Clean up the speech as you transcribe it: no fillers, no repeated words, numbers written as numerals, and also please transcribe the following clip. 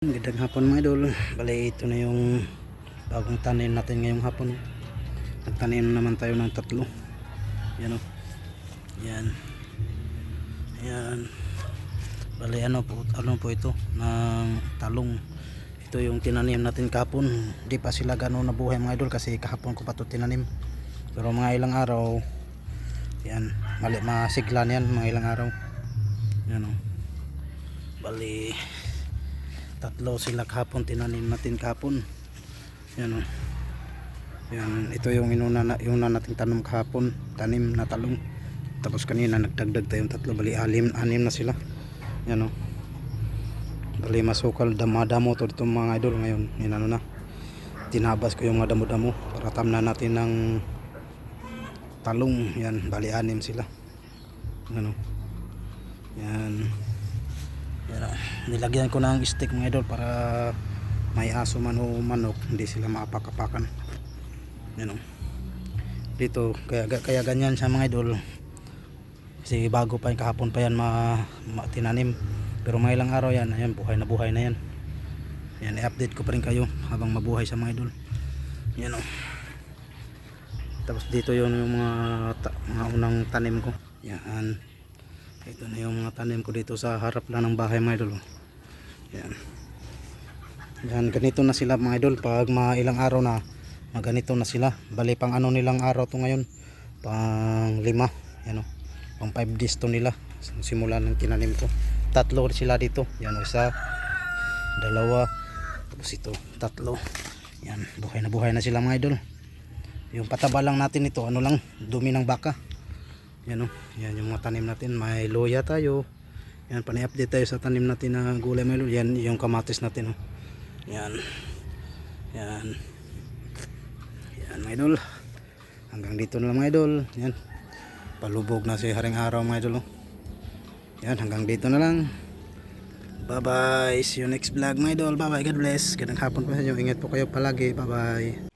Gandang hapon mga idol. Bali ito na yung bagong tanim natin ngayong hapon. Nagtanim naman tayo ng tatlo. Yan o. Yan. Yan. Bali ano po ito ng talong. Ito yung tinanim natin kahapon. Hindi pa sila gano'n nabuhay mga idol kasi kahapon ko pa ito tinanim. Pero mga ilang araw, yan, masigla yan mga ilang araw. Yan o. Bali tatlo sila kahapon, tinanim natin kahapon. Yan o. Yan, ito yung yung nating tanim kahapon, tanim na talong. Tapos kanina nagdagdag tayong tatlo, bali anim na sila. Yan o. Bali masukal damo to dito mga idol ngayon. Yan ano na. Tinabas ko yung mga damo-damo para tamna natin ng talong. Yan, bali anim sila. Yan o. Yan. Yan, nilagyan ko ng stick mga idol para may aso man o manok hindi sila maapak-apakan. Yan o. Dito kaya ganyan siya mga idol kasi bago pa yung kahapon pa yan tinanim, pero may ilang araw yan, ayan, buhay na yan. Yan, i-update ko pa rin kayo habang mabuhay sa mga idol. Yan o. Tapos dito yung mga unang tanim ko. Yan, ito na yung mga tanim ko dito sa harap lang ng bahay mga idol. Yan. Yan, ganito na sila mga idol. Pag ilang araw na, ganito na sila. Bali pang ano nilang araw to ngayon? Pang 5. Yan o. Pang 5 days to nila. Simula ng tinanim ko. Tatlo sila dito. Yan o, isa, dalawa, tapos ito, tatlo. Yan, buhay na sila mga idol. Yung pataba lang natin ito, ano lang, dumi ng baka. Yan o, yan yung mga tanim natin. May luya tayo. Yan, pani-update tayo sa tanim natin na gulay mga idol. Yan yung kamatis natin o. Yan. Yan. Yan mga idol. Hanggang dito na lang mga idol. Yan. Palubog na si Haring Araw mga idol o. Yan, hanggang dito na lang. Bye bye. See you next vlog mga idol. Bye bye. God bless. Gandang hapon po sa inyo. Ingat po kayo palagi. Bye bye.